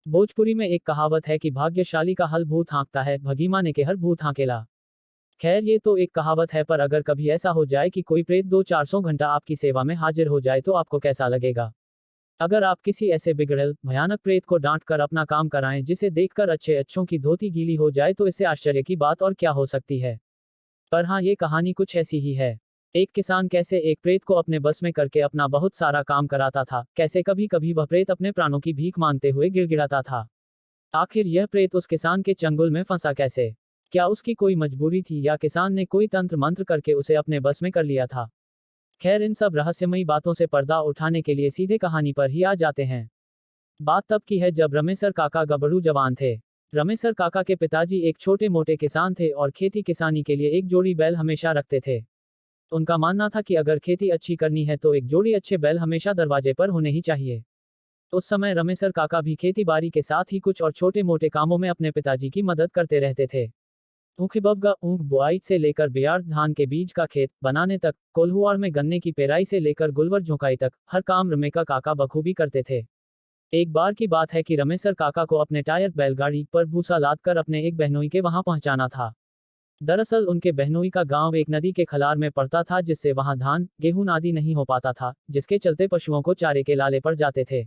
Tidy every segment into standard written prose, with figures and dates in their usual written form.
भोजपुरी में एक कहावत है कि भाग्यशाली का हल भूत हाँकता है, भगीमा ने के हर भूत हाँकेला। खैर ये तो एक कहावत है, पर अगर कभी ऐसा हो जाए कि कोई प्रेत 200-400 घंटा आपकी सेवा में हाजिर हो जाए तो आपको कैसा लगेगा? अगर आप किसी ऐसे बिगड़ैल, भयानक प्रेत को डांट कर अपना काम कराएं जिसे देखकर अच्छे अच्छों की धोती गीली हो जाए, तो इससे आश्चर्य की बात और क्या हो सकती है। पर हाँ, ये कहानी कुछ ऐसी ही है। एक किसान कैसे एक प्रेत को अपने बस में करके अपना बहुत सारा काम कराता था, कैसे कभी कभी वह प्रेत अपने प्राणों की भीख मांगते हुए गिड़गिड़ाता था। आखिर यह प्रेत उस किसान के चंगुल में फंसा कैसे? क्या उसकी कोई मजबूरी थी, या किसान ने कोई तंत्र मंत्र करके उसे अपने बस में कर लिया था? खैर, इन सब रहस्यमयी बातों से पर्दा उठाने के लिए सीधे कहानी पर ही आ जाते हैं। बात तब की है जब रमेसर काका गबड़ू जवान थे। रमेसर काका के पिताजी एक छोटे मोटे किसान थे और खेती किसानी के लिए एक जोड़ी बैल हमेशा रखते थे। उनका मानना था कि अगर खेती अच्छी करनी है तो एक जोड़ी अच्छे बैल हमेशा दरवाजे पर होने ही चाहिए। उस समय रमेसर काका भी खेती बाड़ी के साथ ही कुछ और छोटे मोटे कामों में अपने पिताजी की मदद करते रहते थे। ऊखबबगा ऊख बुआई से लेकर बियाड़ धान के बीज का खेत बनाने तक, कोल्हुआर में गन्ने की पेराई से लेकर गुलवर झुकाई तक, हर काम रमेका काका बखूबी करते थे। एक बार की बात है कि रमेसर काका को अपने टायर बैलगाड़ी पर भूसा लादकर अपने एक बहनोई के वहां पहुंचाना था। दरअसल उनके बहनोई का गांव एक नदी के खलार में पड़ता था, जिससे वहां धान गेहूं आदि नहीं हो पाता था, जिसके चलते पशुओं को चारे के लाले पड़ जाते थे।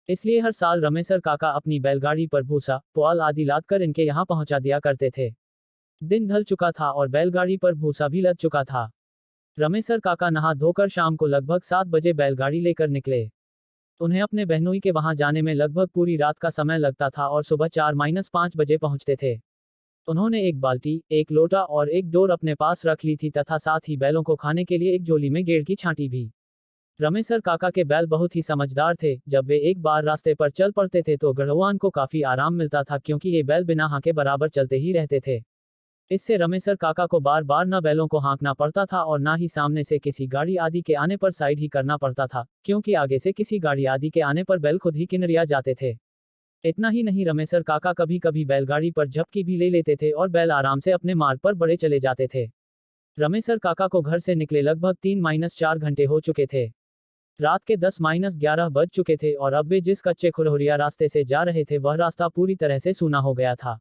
इसलिए हर साल रमेसर काका अपनी बैलगाड़ी पर भूसा, पुआल आदि लादकर इनके यहाँ पहुंचा दिया करते थे। दिन ढल चुका था और बैलगाड़ी पर भूसा भी लद चुका था। रमेसर काका नहा धोकर शाम को लगभग 7 बजे बैलगाड़ी लेकर निकले। उन्हें अपने बहनोई के वहां जाने में लगभग पूरी रात का समय लगता था और सुबह 4-5 बजे पहुंचते थे। उन्होंने एक बाल्टी, एक लोटा और एक डोर अपने पास रख ली थी तथा साथ ही बैलों को खाने के लिए एक झोली में गेड़ की छांटी भी। रमेसर काका के बैल बहुत ही समझदार थे। जब वे एक बार रास्ते पर चल पड़ते थे तो गढ़वान को काफी आराम मिलता था, क्योंकि ये बैल बिना हाँके बराबर चलते ही रहते थे। इससे रमेसर काका को बार बार न बैलों को हाँकना पड़ता था और ना ही सामने से किसी गाड़ी आदि के आने पर साइड ही करना पड़ता था, क्योंकि आगे से किसी गाड़ी आदि के आने पर बैल खुद ही किनरिया जाते थे। इतना ही नहीं, रमेसर काका कभी कभी बैलगाड़ी पर झपकी भी ले लेते थे और बैल आराम से अपने मार्ग पर बढ़े चले जाते थे। रमेसर काका को घर से निकले लगभग 3-4 घंटे हो चुके थे। रात के 10-11 बज चुके थे और अब वे जिस कच्चे खुरहुरिया रास्ते से जा रहे थे वह रास्ता पूरी तरह से सूना हो गया था।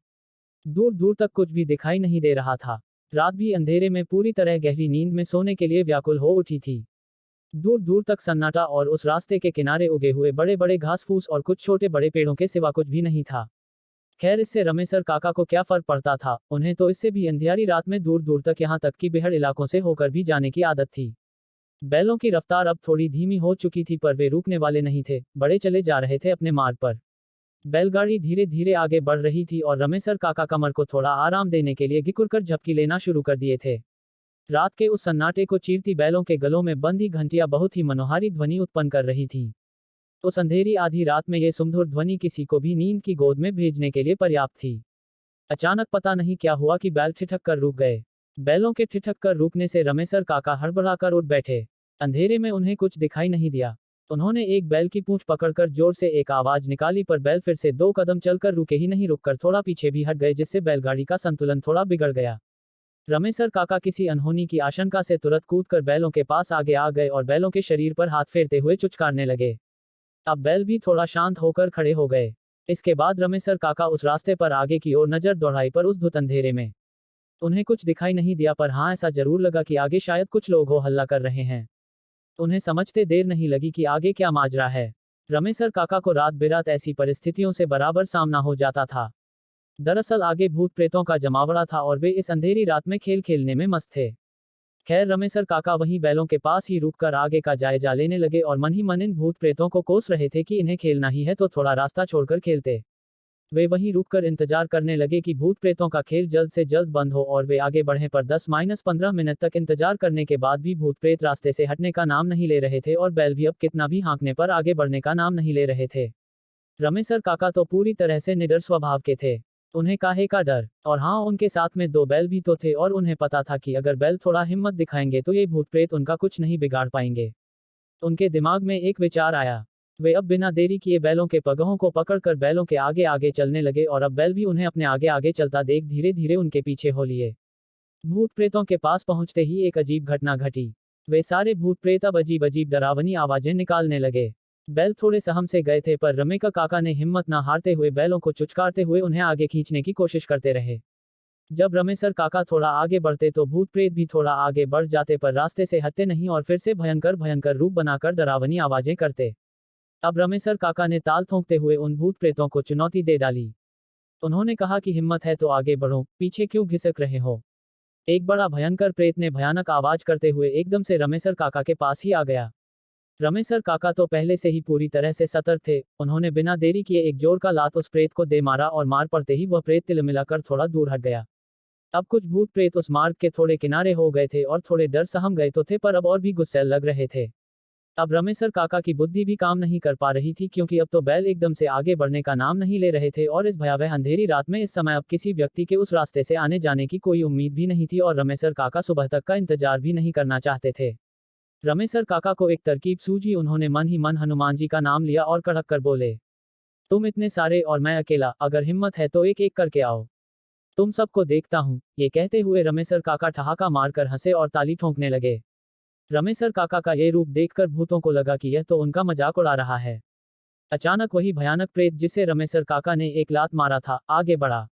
दूर दूर तक कुछ भी दिखाई नहीं दे रहा था। रात भी अंधेरे में पूरी तरह गहरी नींद में सोने के लिए व्याकुल हो उठी थी। दूर दूर तक सन्नाटा और उस रास्ते के किनारे उगे हुए बड़े बड़े घास फूस और कुछ छोटे बड़े पेड़ों के सिवा कुछ भी नहीं था। खैर, इससे रमेसर काका को क्या फर्क पड़ता था, उन्हें तो इससे भी अंधियारी रात में दूर दूर तक यहाँ तक कि बिहड़ इलाकों से होकर भी जाने की आदत थी। बैलों की रफ्तार अब थोड़ी धीमी हो चुकी थी, पर वे रुकने वाले नहीं थे, बड़े चले जा रहे थे अपने मार्ग पर। बैलगाड़ी धीरे धीरे आगे बढ़ रही थी और रमेसर काका कमर को थोड़ा आराम देने के लिए घिकुरकर झपकी लेना शुरू कर दिए थे। रात के उस सन्नाटे को चीरती बैलों के गलों में बंधी घंटियां बहुत ही मनोहारी ध्वनि उत्पन्न कर रही थीं। उस अंधेरी आधी रात में ये सुमधुर ध्वनि किसी को भी नींद की गोद में भेजने के लिए पर्याप्त थी। अचानक पता नहीं क्या हुआ कि बैल ठिठक कर रुक गए। बैलों के ठिठक कर रुकने से रमेसर काका हड़बड़ाकर उठ बैठे। अंधेरे में उन्हें कुछ दिखाई नहीं दिया। उन्होंने एक बैल की पूंछ पकड़कर जोर से एक आवाज निकाली, पर बैल फिर से 2 कदम चलकर रुके ही नहीं, रुककर थोड़ा पीछे भी हट गए, जिससे बैलगाड़ी का संतुलन थोड़ा बिगड़ गया। रमेसर काका किसी अनहोनी की आशंका से तुरंत कूदकर बैलों के पास आगे आ गए और बैलों के शरीर पर हाथ फेरते हुए चुचकारने लगे। अब बैल भी थोड़ा शांत होकर खड़े हो गए। इसके बाद रमेसर काका उस रास्ते पर आगे की ओर नजर दौड़ाई, पर उस धुत अंधेरे में उन्हें कुछ दिखाई नहीं दिया, पर हाँ, ऐसा जरूर लगा कि आगे शायद कुछ लोग हो हल्ला कर रहे हैं। उन्हें समझते देर नहीं लगी कि आगे क्या माजरा है। रमेसर काका को रात बेरात ऐसी परिस्थितियों से बराबर सामना हो जाता था। दरअसल आगे भूत प्रेतों का जमावड़ा था और वे इस अंधेरी रात में खेल खेलने में मस्त थे। खैर, रमेसर काका वहीं बैलों के पास ही रुककर आगे का जायजा लेने लगे और मन ही मन इन भूत प्रेतों को कोस रहे थे कि इन्हें खेलना ही है तो थोड़ा रास्ता छोड़कर खेलते। वे वहीं रुककर इंतजार करने लगे कि भूत प्रेतों का खेल जल्द से जल्द बंद हो और वे आगे बढ़ें, पर 10-15 मिनट तक इंतजार करने के बाद भी भूत प्रेत रास्ते से हटने का नाम नहीं ले रहे थे और बैल भी अब कितना भी हाँकने पर आगे बढ़ने का नाम नहीं ले रहे थे। रमेसर काका तो पूरी तरह से निडर स्वभाव के थे। उन्हें काहे का डर? और हाँ, उनके साथ में 2 बैल भी तो थे और उन्हें पता था कि अगर बैल थोड़ा हिम्मत दिखाएंगे तो ये भूत प्रेत उनका कुछ नहीं बिगाड़ पाएंगे। उनके दिमाग में एक विचार आया। वे अब बिना देरी किए बैलों के पगहों को पकड़कर बैलों के आगे आगे चलने लगे और अब बैल भी उन्हें अपने आगे आगे चलता देख धीरे धीरे उनके पीछे हो लिए। भूत प्रेतों के पास पहुंचते ही एक अजीब घटना घटी। वे सारे भूत प्रेत अब अजीब अजीब डरावनी आवाजें निकालने लगे। बैल थोड़े सहम से गए थे, पर रमेका काका ने हिम्मत न हारते हुए बैलों को चुचकारते हुए उन्हें आगे खींचने की कोशिश करते रहे। जब रमेसर काका थोड़ा आगे बढ़ते तो भूत प्रेत भी थोड़ा आगे बढ़ जाते, पर रास्ते से हटते नहीं और फिर से भयंकर भयंकर रूप बनाकर डरावनी आवाजें करते। अब रमेसर काका ने ताल ठोंकते हुए उन भूत प्रेतों को चुनौती दे डाली। उन्होंने कहा कि हिम्मत है तो आगे बढ़ो, पीछे क्यों घिसक रहे हो। एक बड़ा भयंकर प्रेत ने भयानक आवाज करते हुए एकदम से रमेसर काका के पास ही आ गया। रमेसर काका तो पहले से ही पूरी तरह से सतर्क थे। उन्होंने बिना देरी किए एक जोर का लात उस प्रेत को दे मारा और मार पड़ते ही वह प्रेत तिलमिलाकर थोड़ा दूर हट गया। अब कुछ भूत प्रेत उस मार्ग के थोड़े किनारे हो गए थे और थोड़े डर सहम गए तो थे, पर अब और भी गुस्सैल लग रहे थे। अब रमेसर काका की बुद्धि भी काम नहीं कर पा रही थी, क्योंकि अब तो बैल एकदम से आगे बढ़ने का नाम नहीं ले रहे थे और इस भयावह अंधेरी रात में इस समय अब किसी व्यक्ति के उस रास्ते से आने जाने की कोई उम्मीद भी नहीं थी और रमेसर काका सुबह तक का इंतजार भी नहीं करना चाहते थे। रमेसर काका को एक तरकीब सूझी। उन्होंने मन ही मन हनुमान जी का नाम लिया और कड़क कर बोले, तुम इतने सारे और मैं अकेला, अगर हिम्मत है तो एक एक करके आओ, तुम सबको देखता हूं। ये कहते हुए रमेसर काका ठहाका मारकर हंसे और ताली ठोंकने लगे। रमेसर काका का ये रूप देखकर भूतों को लगा कि यह तो उनका मजाक उड़ा रहा है। अचानक वही भयानक प्रेत जिसे रमेसर काका ने एक लात मारा था, आगे बढ़ा।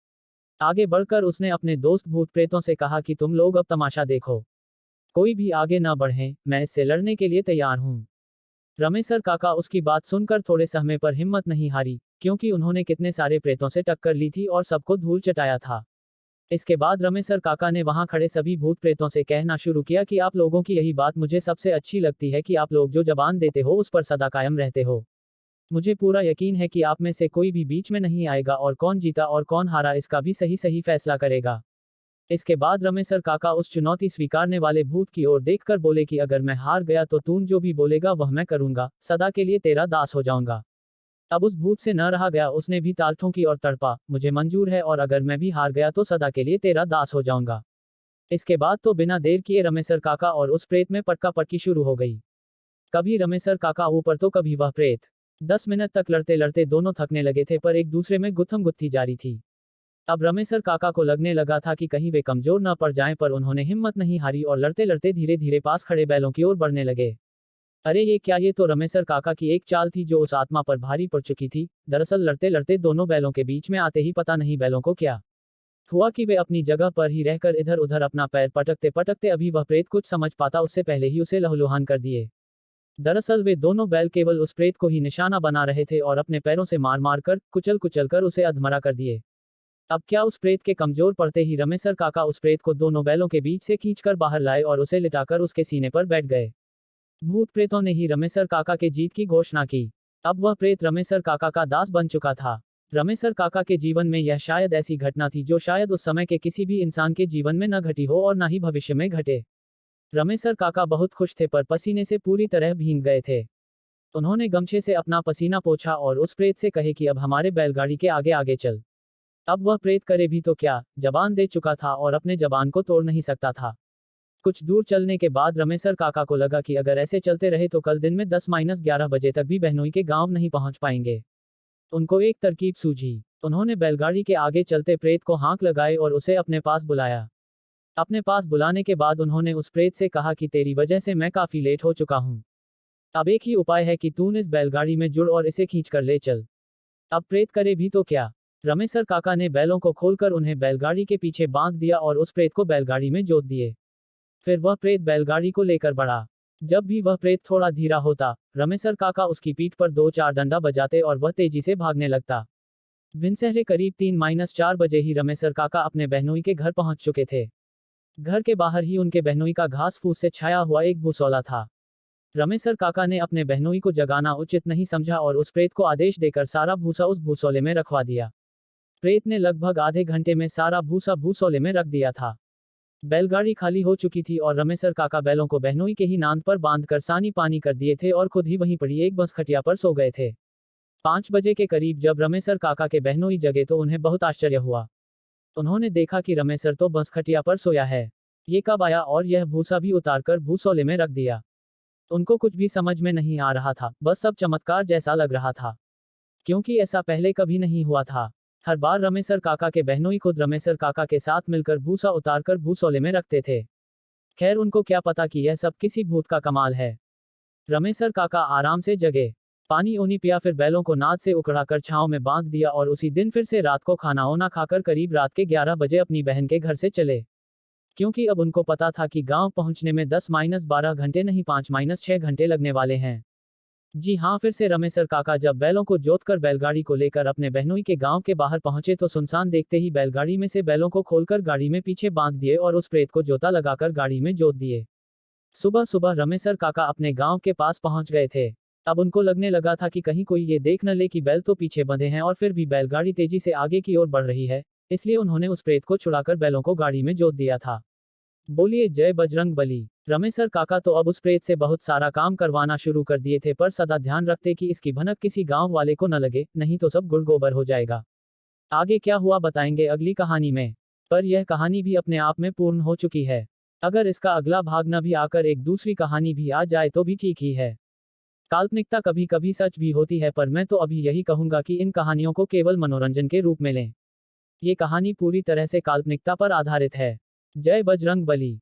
आगे बढ़कर उसने अपने दोस्त भूत प्रेतों से कहा कि तुम लोग अब तमाशा देखो, कोई भी आगे न बढ़े, मैं इससे लड़ने के लिए तैयार हूं। रमेसर काका उसकी बात सुनकर थोड़े सहमे, पर हिम्मत नहीं हारी, क्योंकि उन्होंने कितने सारे प्रेतों से टक्कर ली थी और सबको धूल चटाया था। इसके बाद रमेसर काका ने वहां खड़े सभी भूत प्रेतों से कहना शुरू किया कि आप लोगों की यही बात मुझे सबसे अच्छी लगती है कि आप लोग जो जबान देते हो उस पर सदा कायम रहते हो। मुझे पूरा यकीन है कि आप में से कोई भी बीच में नहीं आएगा और कौन जीता और कौन हारा इसका भी सही सही फैसला करेगा। इसके बाद रमेसर काका उस चुनौती स्वीकारने वाले भूत की ओर देखकर बोले कि अगर मैं हार गया तो तू जो भी बोलेगा वह मैं करूंगा, सदा के लिए तेरा दास हो जाऊंगा। अब उस भूत से न रहा गया, उसने भी ताल ठोंकी और तड़पा, मुझे मंजूर है, और अगर मैं भी हार गया तो सदा के लिए तेरा दास हो जाऊंगा। इसके बाद तो बिना देर किए रमेसर काका और उस प्रेत में पटका पटकी शुरू हो गई। कभी रमेसर काका ऊपर तो कभी वह प्रेत। 10 मिनट तक लड़ते लड़ते दोनों थकने लगे थे, पर एक दूसरे में गुत्थम गुत्थी जारी थी। अब रमेसर काका को लगने लगा था कि कहीं वे कमजोर न पड़ जाएं, पर उन्होंने हिम्मत नहीं हारी और लड़ते लड़ते धीरे धीरे पास खड़े बैलों की ओर बढ़ने लगे। अरे ये क्या, ये तो रमेसर काका की एक चाल थी जो उस आत्मा पर भारी पड़ चुकी थी। दरअसल लड़ते लड़ते दोनों बैलों के बीच में आते ही पता नहीं बैलों को क्या हुआ कि वे अपनी जगह पर ही रहकर इधर उधर अपना पैर पटकते पटकते अभी वह प्रेत कुछ समझ पाता उससे पहले ही उसे लहूलुहान कर दिए। दरअसल वे दोनों बैल केवल उस प्रेत को ही निशाना बना रहे थे और अपने पैरों से मार मार कर कुचल कुचल कर उसे अधमरा कर दिए। अब क्या, उस प्रेत के कमजोर पड़ते ही रमेसर काका उस प्रेत को दोनों बैलों के बीच से खींचकर बाहर लाए और उसे लिटाकर उसके सीने पर बैठ गए। भूत प्रेतों ने ही रमेसर काका के जीत की घोषणा की। अब वह प्रेत रमेसर काका का दास बन चुका था। रमेसर काका के जीवन में यह शायद ऐसी घटना थी जो शायद उस समय के किसी भी इंसान के जीवन में न घटी हो और न ही भविष्य में घटे। रमेसर काका बहुत खुश थे, पर पसीने से पूरी तरह भीग गए थे। उन्होंने गमछे से अपना पसीना पोंछा और उस प्रेत से कहे कि अब हमारे बैलगाड़ी के आगे आगे चल। अब वह प्रेत करे भी तो क्या, जबान दे चुका था और अपने जबान को तोड़ नहीं सकता था। कुछ दूर चलने के बाद रमेसर काका को लगा कि अगर ऐसे चलते रहे तो कल दिन में 10-11 बजे तक भी बहनोई के गांव नहीं पहुंच पाएंगे। उनको एक तरकीब सूझी। उन्होंने बैलगाड़ी के आगे चलते प्रेत को हाँक लगाए और उसे अपने पास बुलाया। अपने पास बुलाने के बाद उन्होंने उस प्रेत से कहा कि तेरी वजह से मैं काफी लेट हो चुका हूं। अब एक ही उपाय है कि तू इस बैलगाड़ी में जुड़ और इसे खींच कर ले चल। अब प्रेत करे भी तो क्या। रमेसर काका ने बैलों को खोलकर उन्हें बैलगाड़ी के पीछे बांध दिया और उस प्रेत को बैलगाड़ी में जोत दिए। फिर वह प्रेत बैलगाड़ी को लेकर बढ़ा। जब भी वह प्रेत थोड़ा धीरा होता, रमेसर काका उसकी पीठ पर 2-4 डंडा बजाते और वह तेजी से भागने लगता। भिनसहरे करीब 3-4 बजे ही रमेसर काका अपने बहनोई के घर पहुंच चुके थे। घर के बाहर ही उनके बहनोई का घास फूस से छाया हुआ एक भूसौला था। रमेसर काका ने अपने बहनोई को जगाना उचित नहीं समझा और उस प्रेत को आदेश देकर सारा भूसा उस भूसौले में रखवा दिया। प्रेत ने लगभग आधे घंटे में सारा भूसा भूसौले में रख दिया था। बैलगाड़ी खाली हो चुकी थी और रमेसर काका बैलों को बहनोई के ही नांद पर बांधकर सानी पानी कर दिए थे और खुद ही वहीं पड़ी एक बस खटिया पर सो गए थे। 5 बजे के करीब जब रमेसर काका के बहनोई जगे तो उन्हें बहुत आश्चर्य हुआ। उन्होंने देखा कि रमेसर तो बस खटिया पर सोया है। ये कब आया और यह भूसा भी उतारकर भूसौले में रख दिया। उनको कुछ भी समझ में नहीं आ रहा था, बस सब चमत्कार जैसा लग रहा था, क्योंकि ऐसा पहले कभी नहीं हुआ था। हर बार रमेसर काका के बहनोई खुद रमेसर काका के साथ मिलकर भूसा उतारकर भूसौले में रखते थे। खैर, उनको क्या पता कि यह सब किसी भूत का कमाल है। रमेसर काका आराम से जगे। पानी ओनी पिया, फिर बैलों को नाद से उकड़ाकर छांव में बांध दिया और उसी दिन फिर से रात को खाना ओना खाकर करीब रात के 11 बजे अपनी बहन के घर से चले, क्योंकि अब उनको पता था कि गांव पहुंचने में 10-12 घंटे नहीं 5-6 घंटे लगने वाले हैं। जी हाँ, फिर से रमेसर काका जब बैलों को जोतकर बैलगाड़ी को लेकर अपने बहनोई के गांव के बाहर पहुंचे तो सुनसान देखते ही बैलगाड़ी में से बैलों को खोलकर गाड़ी में पीछे बांध दिए और उस प्रेत को जोता लगाकर गाड़ी में जोत दिए। सुबह सुबह रमेसर काका अपने गांव के पास पहुंच गए थे। अब उनको लगने लगा था कि कहीं कोई ये देख न ले कि बैल तो पीछे बंधे हैं और फिर भी बैलगाड़ी तेजी से आगे की ओर बढ़ रही है, इसलिए उन्होंने उस प्रेत को छुड़ाकर बैलों को गाड़ी में जोत दिया था। बोलिए जय बजरंग बली। रमेसर काका तो अब उस प्रेत से बहुत सारा काम करवाना शुरू कर दिए थे, पर सदा ध्यान रखते कि इसकी भनक किसी गांव वाले को न लगे, नहीं तो सब गुड़ गोबर हो जाएगा। आगे क्या हुआ बताएंगे अगली कहानी में, पर यह कहानी भी अपने आप में पूर्ण हो चुकी है। अगर इसका अगला भाग न भी आकर एक दूसरी कहानी भी आ जाए तो भी ठीक ही है। काल्पनिकता कभी कभी सच भी होती है, पर मैं तो अभी यही कहूंगा कि इन कहानियों को केवल मनोरंजन के रूप में लें। ये कहानी पूरी तरह से काल्पनिकता पर आधारित है। जय बजरंग बली।